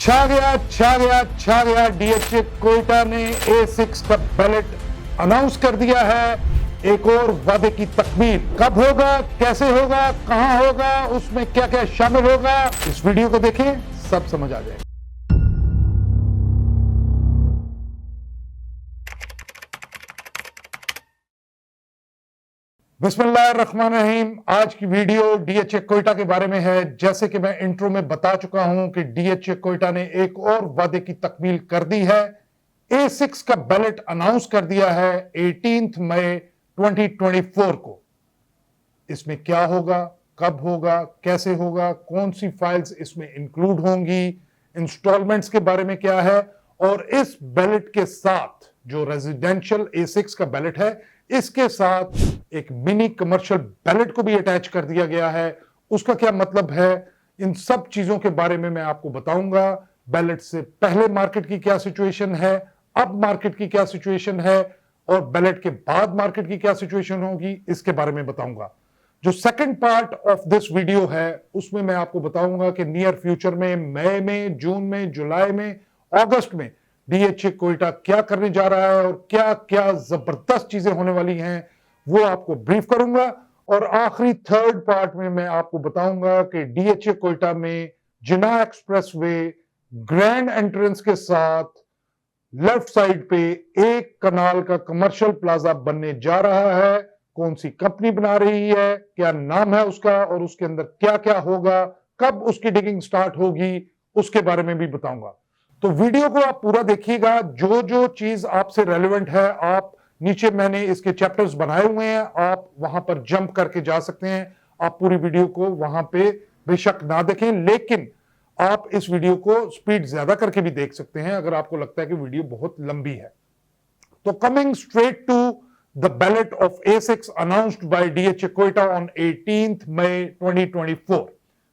छा गया डीएचए कोयटा ने A6 का बैलेट अनाउंस कर दिया है। एक और वादे की तकमील कब होगा, कैसे होगा, कहां होगा, उसमें क्या क्या शामिल होगा, इस वीडियो को देखें, सब समझ आ जाएगा। बिस्मिल्लाहिर्रहमानिर्रहीम। आज की वीडियो डीएचए कोयटा के बारे में है। जैसे कि मैं इंट्रो में बता चुका हूं कि डीएचए कोयटा ने एक और वादे की तकमील कर दी है। A6 का बैलेट अनाउंस कर दिया है 18 मई 2024 को। इसमें क्या होगा, कब होगा, कैसे होगा, कौन सी फाइल्स इसमें इंक्लूड होंगी, इंस्टॉलमेंट्स के बारे में क्या है, और इस बैलेट के साथ जो रेजिडेंशियल A6 का बैलेट है, इसके साथ एक मिनी कमर्शियल बैलेट को भी अटैच कर दिया गया है। उसका क्या मतलब है, इन सब चीजों के बारे में मैं आपको बताऊंगा। बैलेट से पहले मार्केट की क्या सिचुएशन है, अब मार्केट की क्या सिचुएशन है, और बैलेट के बाद मार्केट की क्या सिचुएशन होगी, इसके बारे में बताऊंगा। जो second part of this video है, उसमें मैं आपको बताऊंगा कि नियर फ्यूचर में, मई में, जून में, जुलाई में, अगस्त में डीएचए कोयटा क्या करने जा रहा है और क्या क्या जबरदस्त चीजें होने वाली हैं, वो आपको ब्रीफ करूंगा। और आखिरी थर्ड पार्ट में मैं आपको बताऊंगा कि डीएचए कोयटा में जिना एक्सप्रेसवे ग्रैंड एंट्रेंस के साथ लेफ्ट साइड पे एक कनाल का कमर्शियल प्लाजा बनने जा रहा है। कौन सी कंपनी बना रही है, क्या नाम है उसका, और उसके अंदर क्या क्या होगा, कब उसकी डिगिंग स्टार्ट होगी, उसके बारे में भी बताऊंगा। तो वीडियो को आप पूरा देखिएगा। जो जो चीज आपसे रेलेवेंट है, आप नीचे मैंने इसके चैप्टर्स बनाए हुए हैं, आप वहां पर जंप करके जा सकते हैं। आप पूरी वीडियो को वहां पे बेशक ना देखें, लेकिन आप इस वीडियो को स्पीड ज्यादा करके भी देख सकते हैं अगर आपको लगता है कि वीडियो बहुत लंबी है। तो coming straight to the ballot of A6 announced by DHA Quetta on 18 May 2024।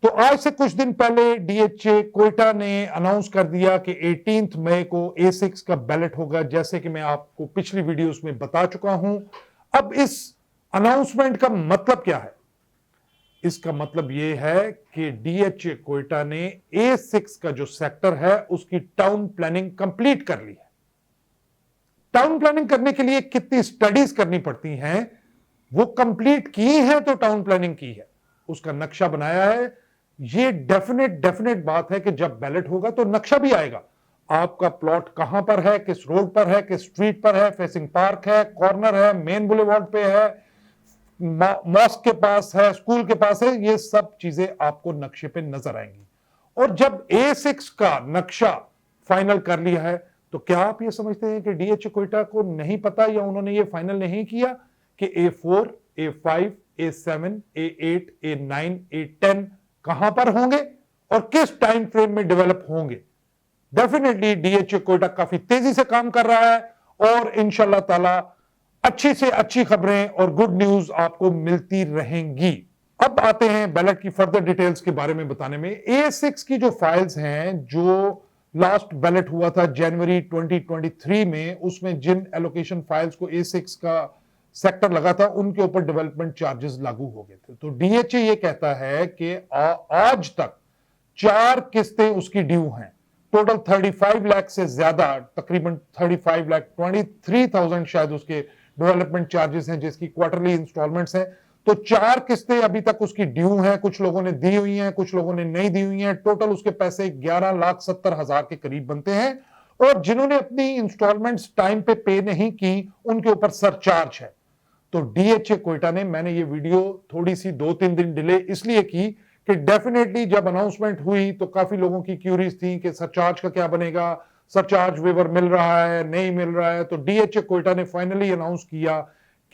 तो आज से कुछ दिन पहले डीएचए कोयटा ने अनाउंस कर दिया कि 18 मई को A6 का बैलेट होगा, जैसे कि मैं आपको पिछली वीडियोस में बता चुका हूं। अब इस अनाउंसमेंट का मतलब क्या है? इसका मतलब यह है कि डीएचए कोयटा ने A6 का जो सेक्टर है उसकी टाउन प्लानिंग कंप्लीट कर ली है। टाउन प्लानिंग करने के लिए कितनी स्टडीज करनी पड़ती हैं, वो कंप्लीट की है, तो टाउन प्लानिंग की है, उसका नक्शा बनाया है। ये डेफिनेट बात है कि जब बैलेट होगा तो नक्शा भी आएगा। आपका प्लॉट कहां पर है, किस रोड पर है, किस स्ट्रीट पर है, फेसिंग पार्क है, कॉर्नर है, मेन बुलेवार्ड पे है, मॉस्क के पास है, स्कूल के पास है, ये सब चीजें आपको नक्शे पे नजर आएंगी। और जब A6 का नक्शा फाइनल कर लिया है, तो क्या आप ये समझते हैं कि डीएचए कोयटा को नहीं पता या उन्होंने ये फाइनल नहीं किया कि A4, A5, A7, A8, A9, A10 कहां पर होंगे और किस टाइम फ्रेम में डेवलप होंगे? डेफिनेटली डीएचए कोयटा काफी तेजी से काम कर रहा है और इंशाल्लाह ताला अच्छी से अच्छी खबरें और गुड न्यूज आपको मिलती रहेंगी। अब आते हैं बैलेट की फर्दर डिटेल्स के बारे में बताने में। A6 की जो फाइल्स हैं, जो लास्ट बैलेट हुआ था जनवरी 2023 में, उसमें जिन एलोकेशन फाइल्स को A6 का सेक्टर लगा था, उनके ऊपर डेवलपमेंट चार्जेस लागू हो गए थे। तो डीएचए ये कहता है कि आज तक 4 किस्तें उसकी ड्यू हैं। टोटल 35 लाख से ज्यादा, तकरीबन 35 लाख 23,000 शायद उसके डेवलपमेंट चार्जेस हैं, जिसकी क्वार्टरली इंस्टॉलमेंट्स हैं। तो 4 किस्तें अभी तक उसकी ड्यू हैं। कुछ लोगों ने दी हुई हैं, कुछ लोगों ने नहीं दी हुई हैं। टोटल उसके पैसे 11,70,000 के करीब बनते हैं। और जिन्होंने अपनी इंस्टॉलमेंट्स टाइम पे पे नहीं की, उनके ऊपर सरचार्ज है। तो डीएचए कोयटा ने, मैंने ये वीडियो थोड़ी सी 2-3 दिन डिले इसलिए की कि डेफिनेटली जब अनाउंसमेंट हुई तो काफी लोगों की क्यूरीज थी कि सरचार्ज का क्या बनेगा, सरचार्ज वेवर मिल रहा है, नहीं मिल रहा है। तो डीएचए कोयटा ने फाइनली अनाउंस किया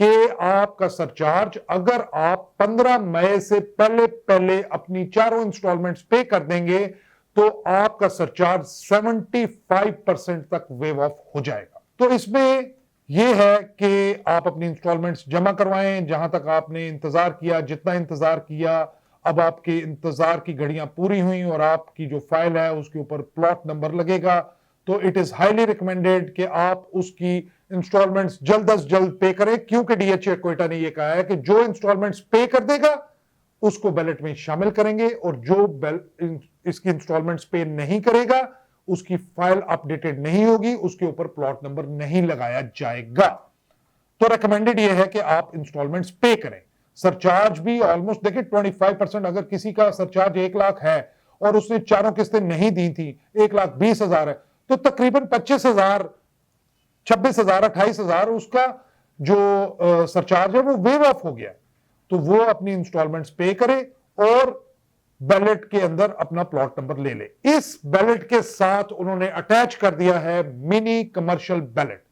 कि आपका सरचार्ज, अगर आप 15 मई से पहले पहले अपनी चारों इंस्टॉलमेंट्स पे कर देंगे, तो आपका सरचार्ज 75% तक वेव ऑफ हो जाएगा। तो इसमें यह है कि आप अपनी इंस्टॉलमेंट्स जमा करवाएं। जहां तक आपने इंतजार किया, जितना इंतजार किया, अब आपके इंतजार की घड़ियां पूरी हुई और आपकी जो फाइल है उसके ऊपर प्लॉट नंबर लगेगा। तो इट इज हाईली रिकमेंडेड कि आप उसकी इंस्टॉलमेंट्स जल्द अज जल्द पे करें, क्योंकि डीएचए कोयटा ने यह कहा है कि जो इंस्टॉलमेंट्स पे कर देगा उसको बैलेट में शामिल करेंगे, और जो इसकी इंस्टॉलमेंट्स पे नहीं करेगा उसकी फाइल अपडेटेड नहीं होगी, उसके ऊपर प्लॉट नंबर नहीं लगाया जाएगा। तो रिकमेंडेड यह है कि आप इंस्टॉलमेंट्स पे करें। सरचार्ज भी ऑलमोस्ट देखिए 25%। अगर किसी का सरचार्ज 1 लाख है और उसने चारों किस्तें नहीं दी थी, 1,20,000 है, तो तकरीबन 25,000, 26,000, 28,000 उसका जो सरचार्ज है वो वेव ऑफ हो गया। तो वो अपनी इंस्टॉलमेंट्स पे करे और बैलेट के अंदर अपना प्लॉट नंबर ले ले। इस बैलेट के साथ उन्होंने अटैच कर दिया है मिनी कमर्शियल बैलेट।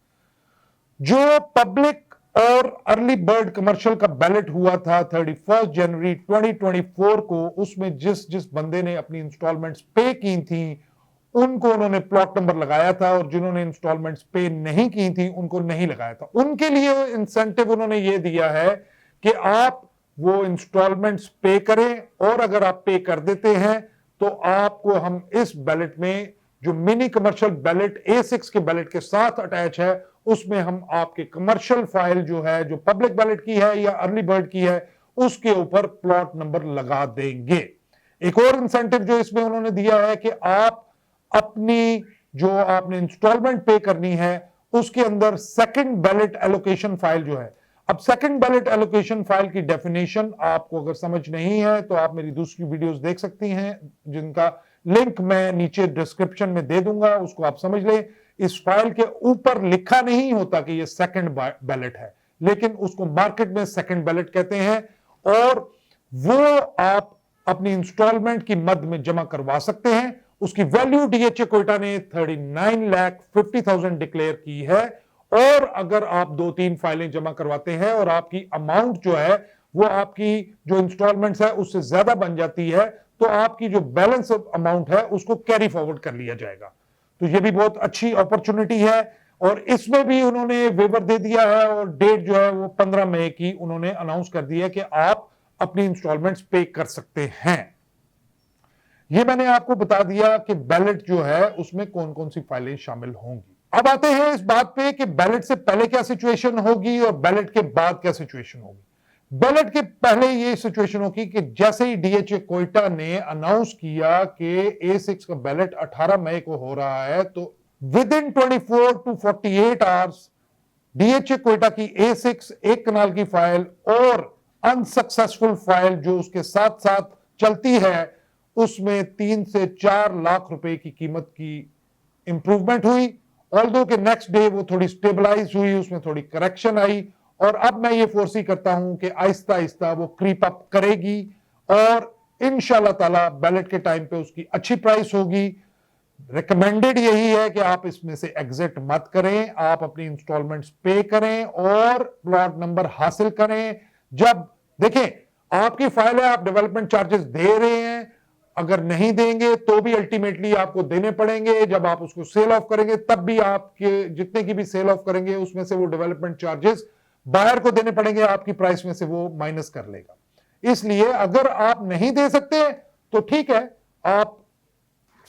जो पब्लिक और अर्ली बर्ड कमर्शियल का बैलेट हुआ था 31 जनवरी 2024 को, उसमें जिस जिस बंदे ने अपनी इंस्टॉलमेंट्स पे की थी उनको उन्होंने प्लॉट नंबर लगाया था, और जिन्होंने इंस्टॉलमेंट्स पे नहीं की थी उनको नहीं लगाया था। उनके लिए इंसेंटिव उन्होंने ये दिया है कि आप वो इंस्टॉलमेंट्स पे करें, और अगर आप पे कर देते हैं तो आपको हम इस बैलेट में जो मिनी कमर्शियल बैलेट A6 के बैलेट के साथ अटैच है, उसमें हम आपके कमर्शियल फाइल जो है, जो पब्लिक बैलेट की है या अर्ली बर्ड की है, उसके ऊपर प्लॉट नंबर लगा देंगे। एक और इंसेंटिव जो इसमें उन्होंने दिया है कि आप अपनी जो आपने इंस्टॉलमेंट पे करनी है उसके अंदर सेकंड बैलेट एलोकेशन फाइल जो है। अब सेकंड बैलेट एलोकेशन फाइल की डेफिनेशन आपको अगर समझ नहीं है तो आप मेरी दूसरी वीडियोस देख सकती हैं, जिनका लिंक मैं नीचे डिस्क्रिप्शन में दे दूंगा, उसको आप समझ लें। इस फाइल के ऊपर लिखा नहीं होता कि ये सेकंड बैलेट है, लेकिन उसको मार्केट में सेकंड बैलेट कहते हैं, और वो आप अपनी इंस्टॉलमेंट की मद में जमा करवा सकते हैं। उसकी वैल्यू डीएचए कोयटा ने 39,50,000 डिक्लेयर की है, और अगर आप 2-3 फाइलें जमा करवाते हैं और आपकी अमाउंट जो है वो आपकी जो इंस्टॉलमेंट्स है उससे ज्यादा बन जाती है, तो आपकी जो बैलेंस अमाउंट है उसको कैरी फॉरवर्ड कर लिया जाएगा। तो ये भी बहुत अच्छी अपॉर्चुनिटी है, और इसमें भी उन्होंने वेवर दे दिया है, और डेट जो है वो 15 मई की उन्होंने अनाउंस कर दी है कि आप अपनी इंस्टॉलमेंट्स पे कर सकते हैं। ये मैंने आपको बता दिया कि बैलेट जो है उसमें कौन कौन सी फाइलें शामिल होंगी। अब आते हैं इस बात पे कि बैलेट से पहले क्या सिचुएशन होगी और बैलेट के बाद क्या सिचुएशन होगी। बैलेट के पहले ये सिचुएशन होगी कि जैसे ही डीएचए कोयटा ने अनाउंस किया कि A6 का बैलेट 18 मई को हो रहा है, तो with in 24 to 48 hours DHA Quetta की A6 1 कनाल की फाइल और अनसक्सेसफुल फाइल जो उसके साथ साथ चलती है, उसमें 3 से 4 लाख रुपए की कीमत की इंप्रूवमेंट हुई। ऑल्दो के नेक्स्ट डे वो थोड़ी स्टेबलाइज हुई, उसमें थोड़ी करेक्शन आई, और अब मैं ये फोर्सी करता हूं कि आहिस्ता आहिस्ता वो क्रीप अप करेगी, और इंशाल्लाह ताला बैलेट के टाइम पे उसकी अच्छी प्राइस होगी। रिकमेंडेड यही है कि आप इसमें से एग्जिट मत करें, आप अपनी इंस्टॉलमेंट्स पे करें और प्लॉट नंबर हासिल करें। जब देखें आपकी फाइल है, आप डेवलपमेंट चार्जेस दे रहे हैं, अगर नहीं देंगे तो भी अल्टीमेटली आपको देने पड़ेंगे। जब आप उसको सेल ऑफ करेंगे तब भी आपके जितने की भी सेल ऑफ करेंगे उसमें से वो डेवलपमेंट चार्जेस बायर को देने पड़ेंगे, आपकी प्राइस में से वो माइनस कर लेगा। इसलिए अगर आप नहीं दे सकते तो ठीक है, आप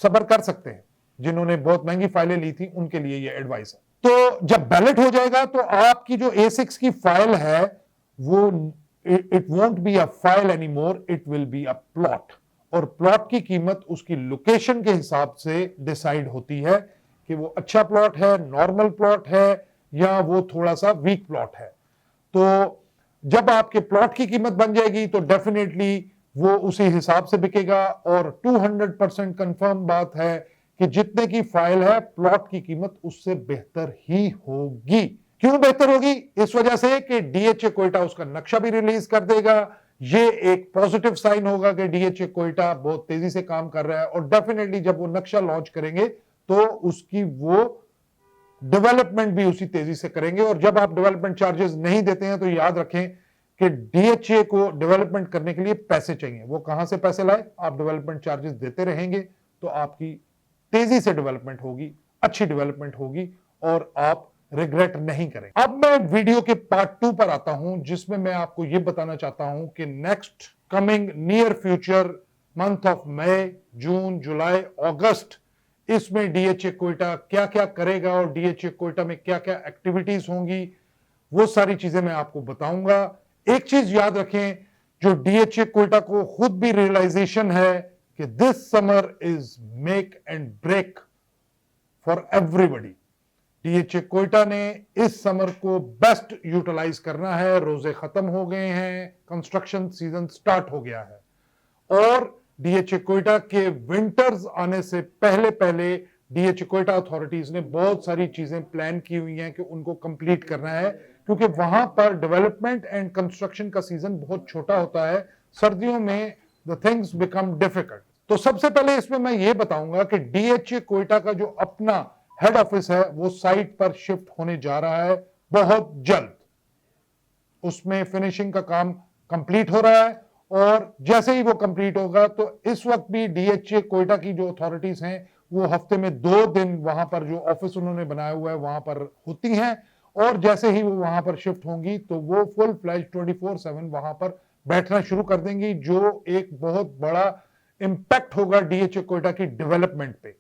सब्र कर सकते हैं। जिन्होंने बहुत महंगी फाइलें ली थी उनके लिए ये एडवाइस है। तो जब बैलेट हो जाएगा तो आपकी जो A6 की फाइल है वो it won't be a file any more, it will be a plot, और प्लॉट की कीमत उसकी लोकेशन के हिसाब से डिसाइड होती है कि वो अच्छा प्लॉट है, नॉर्मल प्लॉट है, या वो थोड़ा सा वीक प्लॉट है। तो जब आपके प्लॉट की कीमत बन जाएगी तो डेफिनेटली वो उसी हिसाब से बिकेगा, और 200% कंफर्म बात है कि जितने की फाइल है प्लॉट की कीमत उससे बेहतर ही होगी। क्यों बेहतर होगी? इस वजह से कि डीएचए कोयटा उसका नक्शा भी रिलीज कर देगा। ये एक पॉजिटिव साइन होगा कि डीएचए कोयटा बहुत तेजी से काम कर रहा है, और डेफिनेटली जब वो नक्शा लॉन्च करेंगे तो उसकी वो डेवलपमेंट भी उसी तेजी से करेंगे। और जब आप डेवलपमेंट चार्जेस नहीं देते हैं तो याद रखें कि डीएचए को डेवलपमेंट करने के लिए पैसे चाहिए। वो कहां से पैसे लाए? आप डेवलपमेंट चार्जेस देते रहेंगे तो आपकी तेजी से डेवलपमेंट होगी, अच्छी डेवलपमेंट होगी, और आप रिग्रेट नहीं करें। अब मैं वीडियो के पार्ट 2 पर आता हूं, जिसमें मैं आपको यह बताना चाहता हूं कि next coming near future month of May, June, July, August, इसमें डीएचए कोयटा क्या क्या करेगा और डीएचए कोयटा में क्या क्या एक्टिविटीज होंगी, वो सारी चीजें मैं आपको बताऊंगा। एक चीज याद रखें, जो डीएचए कोयटा को खुद भी रियलाइजेशन है कि this summer is make and break for everybody. DHA Quetta ने इस समर को बेस्ट यूटिलाइज करना है। रोजे खत्म हो गए हैं, कंस्ट्रक्शन सीजन स्टार्ट हो गया है और डीएचए कोयटा के विंटर्स आने से पहले पहले डीएचए कोयटा अथॉरिटीज ने बहुत सारी चीजें प्लान की हुई हैं कि उनको कंप्लीट करना है, क्योंकि वहां पर डेवलपमेंट एंड कंस्ट्रक्शन का सीजन बहुत छोटा होता है। सर्दियों में द थिंग्स बिकम डिफिकल्ट। तो सबसे पहले इसमें मैं ये बताऊंगा कि डीएचए कोयटा का जो अपना हेड ऑफिस है वो साइट पर शिफ्ट होने जा रहा है बहुत जल्द। उसमें फिनिशिंग का काम कंप्लीट हो रहा है और जैसे ही वो कंप्लीट होगा तो इस वक्त भी डीएचए कोयटा की जो अथॉरिटीज हैं वो हफ्ते में 2 दिन वहां पर जो ऑफिस उन्होंने बनाया हुआ है वहां पर होती हैं और जैसे ही वो वहां पर शिफ्ट होंगी तो वो फुल फ्लैश 24/7 वहां पर बैठना शुरू कर देंगी, जो एक बहुत बड़ा इंपैक्ट होगा डीएचए कोयटा की डेवलपमेंट पे।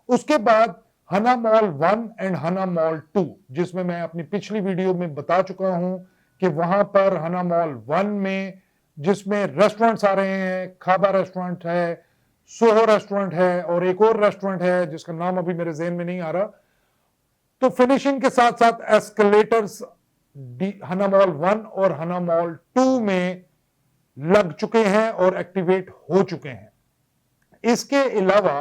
उसके बाद हना मॉल 1 एंड हना मॉल 2, जिसमें मैं अपनी पिछली वीडियो में बता चुका हूं कि वहां पर हना मॉल 1 में जिसमें रेस्टोरेंट्स आ रहे हैं, खाबा रेस्टोरेंट है, सोहो रेस्टोरेंट है और एक और रेस्टोरेंट है जिसका नाम अभी मेरे ज़हन में नहीं आ रहा। तो फिनिशिंग के साथ साथ एस्केलेटर्स हना मॉल 1 और हना मॉल 2 में लग चुके हैं और एक्टिवेट हो चुके हैं। इसके अलावा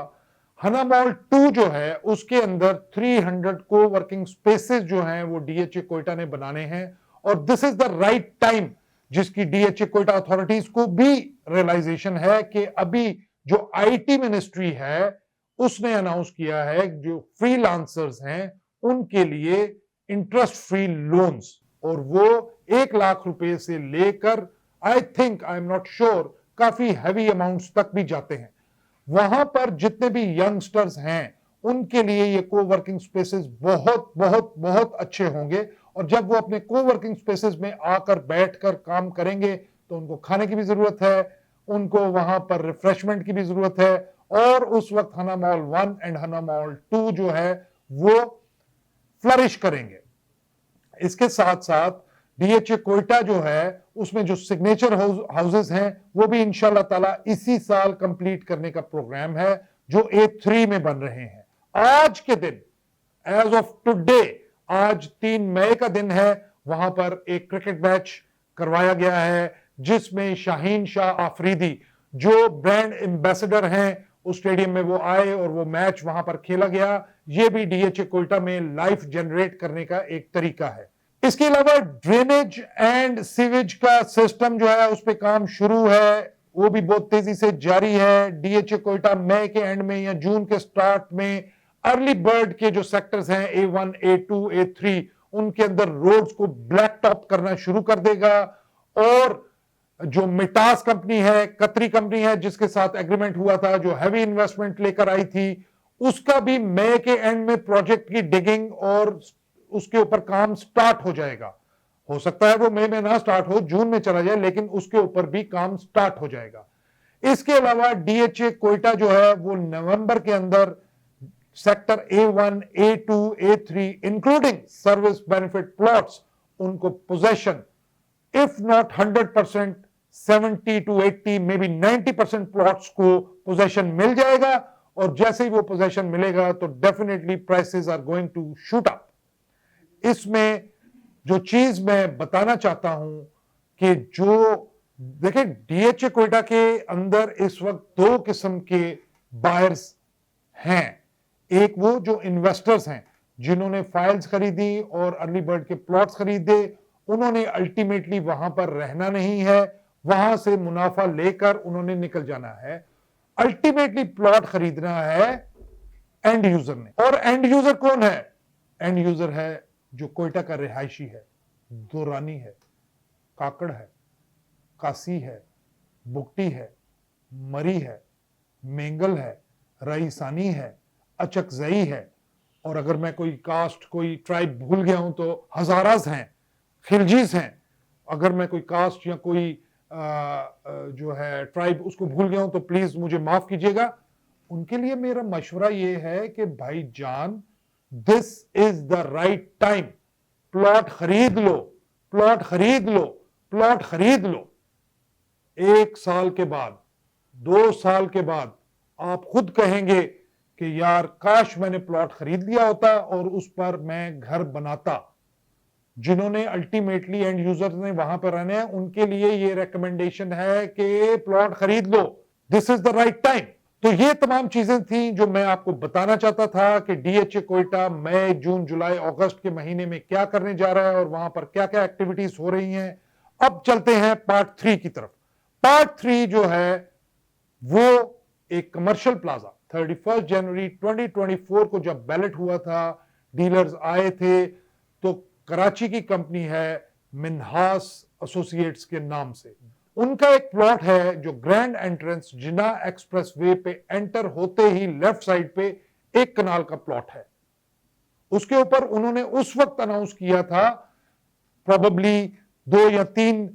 हना मॉल 2 जो है उसके अंदर 300 को वर्किंग स्पेसेस जो हैं वो डीएचए कोयटा ने बनाने हैं और this is the right time, जिसकी डीएचए कोयटा अथॉरिटीज को भी रियलाइजेशन है कि अभी जो आईटी मिनिस्ट्री है उसने अनाउंस किया है जो फ्रीलांसर्स हैं उनके लिए इंटरेस्ट फ्री लोन्स, और वो 1 लाख रुपए से लेकर आई एम नॉट श्योर काफी हैवी अमाउंट्स तक भी जाते हैं। वहां पर जितने भी यंगस्टर्स हैं उनके लिए ये कोवर्किंग स्पेसेस बहुत बहुत बहुत अच्छे होंगे और जब वो अपने कोवर्किंग स्पेसेस में आकर बैठकर काम करेंगे तो उनको खाने की भी जरूरत है, उनको वहां पर रिफ्रेशमेंट की भी जरूरत है और उस वक्त हना मॉल 1 एंड हना मॉल 2 जो है वो फ्लरिश करेंगे। इसके साथ साथ डीएचए कोयटा जो है उसमें जो सिग्नेचर हाउसेस हैं वो भी इंशाल्लाह ताला इसी साल कंप्लीट करने का प्रोग्राम है जो A3 में बन रहे हैं। आज के दिन एज ऑफ टुडे, आज 3 मई का दिन है, वहां पर एक क्रिकेट मैच करवाया गया है जिसमें शाहीन शाह आफरीदी जो ब्रांड एम्बेसडर हैं उस स्टेडियम में वो आए और वो मैच वहां पर खेला गया। ये भी डीएचए कोयटा में लाइफ जनरेट करने का एक तरीका है। इसके अलावा ड्रेनेज एंड सीवेज का सिस्टम जो है उस पर काम शुरू है, वो भी बहुत तेजी से जारी है। डीएचए कोयटा मई के एंड में या जून के स्टार्ट में अर्ली बर्ड के जो सेक्टर्स हैं A1, A2, A3 उनके अंदर रोड्स को ब्लैक टॉप करना शुरू कर देगा और जो मिटास कंपनी है, कतरी कंपनी है जिसके साथ एग्रीमेंट हुआ था, जो हैवी इन्वेस्टमेंट लेकर आई थी, उसका भी मई के एंड में प्रोजेक्ट की डिगिंग और उसके ऊपर काम स्टार्ट हो जाएगा। हो सकता है वो मई में ना स्टार्ट हो, जून में चला जाए, लेकिन उसके ऊपर भी काम स्टार्ट हो जाएगा। इसके अलावा डीएचए कोयटा जो है वो नवंबर के अंदर sector A1, A2, A3 including service benefit plots उनको possession if not 100%, 70 to 80 maybe 90% plots को पोजेशन मिल जाएगा और जैसे ही वो पोजेशन मिलेगा तो definitely prices are going to shoot up. इसमें जो चीज मैं बताना चाहता हूं कि जो देखिए डीएचए कोयटा के अंदर इस वक्त 2 किस्म के बायर्स हैं। एक वो जो इन्वेस्टर्स हैं जिन्होंने फाइल्स खरीदी और अर्ली बर्ड के प्लॉट्स खरीदे, उन्होंने अल्टीमेटली वहां पर रहना नहीं है, वहां से मुनाफा लेकर उन्होंने निकल जाना है। अल्टीमेटली प्लॉट खरीदना है एंड यूजर ने, और एंड यूजर कौन है? एंड यूजर है जो कोयटा का रिहायशी है, दुरानी है, काकड़ है, कासी है, बुकटी है, मरी है, मेंगल है, रईसानी है, अचकजई है, और अगर मैं कोई कास्ट कोई ट्राइब भूल गया हूं तो हजाराज हैं, खिलजीज हैं। अगर मैं कोई कास्ट या कोई जो है ट्राइब उसको भूल गया हूं तो प्लीज मुझे माफ कीजिएगा। उनके लिए मेरा मशवरा ये है कि भाईजान this is the right time, plot खरीद लो, प्लॉट खरीद लो, प्लॉट खरीद लो। 1 साल के बाद, 2 साल के बाद आप खुद कहेंगे कि यार काश मैंने प्लॉट खरीद लिया होता और उस पर मैं घर बनाता। जिन्होंने अल्टीमेटली एंड यूजर्स ने वहां पर रहने हैं उनके लिए ये रिकमेंडेशन है कि प्लॉट खरीद लो, this is the right time. तो ये तमाम चीजें थी जो मैं आपको बताना चाहता था कि डीएचए कोयटा मई, जून, जुलाई, अगस्त के महीने में क्या करने जा रहा है और वहां पर क्या क्या एक्टिविटीज हो रही हैं। अब चलते हैं पार्ट 3 की तरफ। पार्ट 3 जो है वो एक कमर्शियल प्लाजा 31 जनवरी 2024 को जब बैलेट हुआ था, डीलर्स आए थे, तो कराची की कंपनी है मिन्हास एसोसिएट्स के नाम से, उनका एक प्लॉट है जो ग्रैंड एंट्रेंस जिना एक्सप्रेस वे पे एंटर होते ही लेफ्ट साइड पे 1 कनाल का प्लॉट है। उसके ऊपर उन्होंने उस वक्त अनाउंस किया था, प्रोबेबली 2 या 3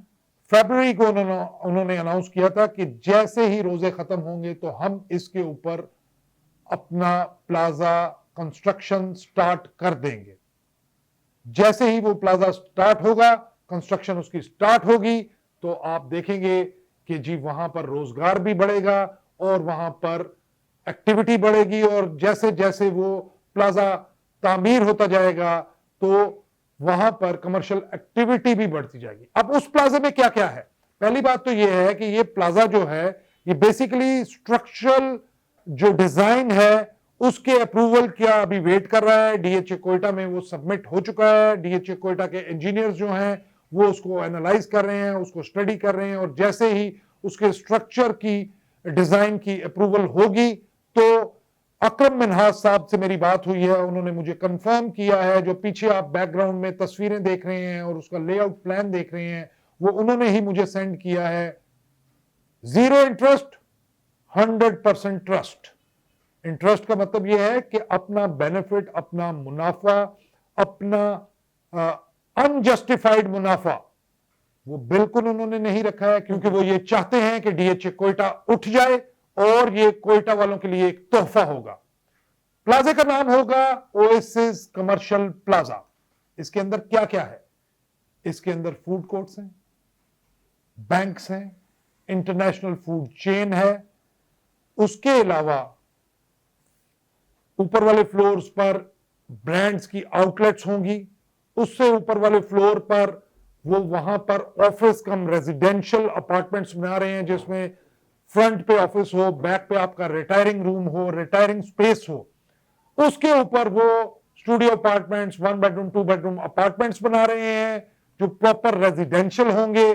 फरवरी को उन्होंने अनाउंस किया था कि जैसे ही रोजे खत्म होंगे तो हम इसके ऊपर अपना प्लाजा कंस्ट्रक्शन स्टार्ट कर देंगे। जैसे ही वो प्लाजा स्टार्ट होगा, कंस्ट्रक्शन उसकी स्टार्ट होगी, तो आप देखेंगे कि जी वहां पर रोजगार भी बढ़ेगा और वहां पर एक्टिविटी बढ़ेगी, और जैसे जैसे वो प्लाजा तामीर होता जाएगा तो वहां पर कमर्शियल एक्टिविटी भी बढ़ती जाएगी। अब उस प्लाजा में क्या क्या है? पहली बात तो यह है कि ये प्लाजा जो है ये बेसिकली स्ट्रक्चरल जो डिजाइन है उसके अप्रूवल क्या अभी वेट कर रहा है। डीएचए कोयटा में वो सबमिट हो चुका है। डीएचए कोयटा के इंजीनियर्स जो हैं वो उसको एनालाइज कर रहे हैं, उसको स्टडी कर रहे हैं, और जैसे ही उसके स्ट्रक्चर की डिजाइन की अप्रूवल होगी तो अकरम मिन्हास साहब से मेरी बात हुई है, उन्होंने मुझे कंफर्म किया है, जो पीछे आप बैकग्राउंड में तस्वीरें देख रहे हैं और उसका लेआउट प्लान देख रहे हैं वो उन्होंने ही मुझे सेंड किया है। 0 इंटरेस्ट, 100% ट्रस्ट। इंटरेस्ट का मतलब यह है कि अपना बेनिफिट, अपना मुनाफा, अपना अनजस्टिफाइड मुनाफा वो बिल्कुल उन्होंने नहीं रखा है, क्योंकि वो ये चाहते हैं कि डीएचए कोयटा उठ जाए और ये कोयटा वालों के लिए एक तोहफा होगा। प्लाजा का नाम होगा ओएसिस कमर्शियल प्लाजा। इसके अंदर क्या क्या है? इसके अंदर फूड कोर्ट्स हैं, बैंक्स हैं, इंटरनेशनल फूड चेन है, उसके अलावा ऊपर वाले फ्लोर्स पर ब्रांड्स की आउटलेट्स होंगी, उससे ऊपर वाले फ्लोर पर वो वहां पर ऑफिस कम रेजिडेंशियल अपार्टमेंट्स बना रहे हैं, जिसमें फ्रंट पे ऑफिस हो, बैक पे आपका रिटायरिंग रूम हो, रिटायरिंग स्पेस हो। उसके ऊपर वो studio apartments, 1 bedroom 2 bedroom apartments बना रहे हैं जो प्रॉपर रेजिडेंशियल होंगे,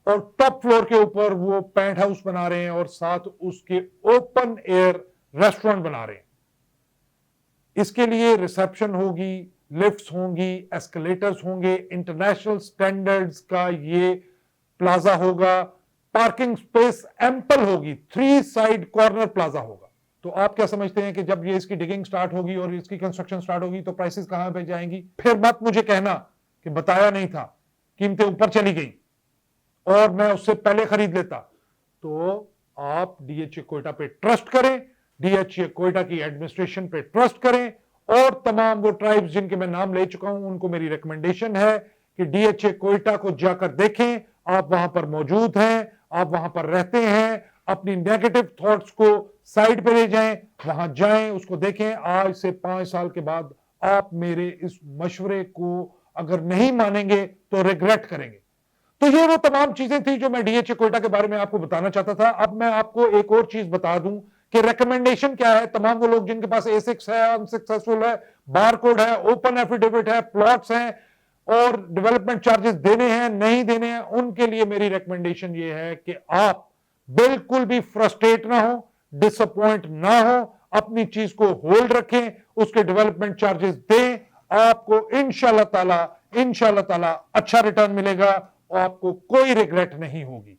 और टॉप फ्लोर के ऊपर वो पेंट हाउस बना रहे हैं और साथ उसके ओपन एयर रेस्टोरेंट बना रहे हैं। इसके लिए रिसेप्शन होगी, लिफ्ट्स होंगी, एस्केलेटर्स होंगे, इंटरनेशनल स्टैंडर्ड्स का ये प्लाजा होगा, पार्किंग स्पेस एम्पल होगी, 3 साइड कॉर्नर प्लाजा होगा। तो आप क्या समझते हैं कि जब ये इसकी डिगिंग स्टार्ट होगी और इसकी कंस्ट्रक्शन स्टार्ट होगी तो प्राइसेस कहां पे जाएंगी? फिर मत मुझे कहना कि बताया नहीं था, कीमतें ऊपर चली गई और मैं उससे पहले खरीद लेता। तो आप डीएचए कोयटा पे ट्रस्ट करें, डीएचए कोयटा की एडमिनिस्ट्रेशन पे ट्रस्ट करें, और तमाम वो ट्राइब्स जिनके मैं नाम ले चुका हूं उनको मेरी रिकमेंडेशन है कि डीएचए कोयटा को जाकर देखें। आप वहां पर मौजूद हैं, आप वहां पर रहते हैं, अपनी नेगेटिव थॉट्स को साइड पे ले जाएं, वहां जाएं, उसको देखें। आज से 5 साल के बाद आप मेरे इस मशवरे को अगर नहीं मानेंगे तो रिग्रेट करेंगे। तो ये वो तमाम चीजें थी जो मैं डीएचए कोयटा के बारे में आपको बताना चाहता था। अब मैं आपको एक और चीज बता दूं कि रिकमेंडेशन क्या है। तमाम वो लोग जिनके पास A6 है, अनसक्सेसफुल है, बारकोड है, ओपन एफिडेविट है, प्लॉट्स हैं और डेवलपमेंट चार्जेस देने हैं नहीं देने हैं, उनके लिए मेरी रिकमेंडेशन ये है कि आप बिल्कुल भी फ्रस्ट्रेट ना हो, डिसअपॉइंट ना हो, अपनी चीज को होल्ड रखें, उसके डेवलपमेंट चार्जेस दें। आपको इंशाल्लाह ताला अच्छा रिटर्न मिलेगा और आपको कोई रिग्रेट नहीं होगी।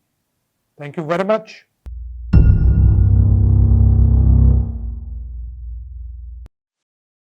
Thank you very much.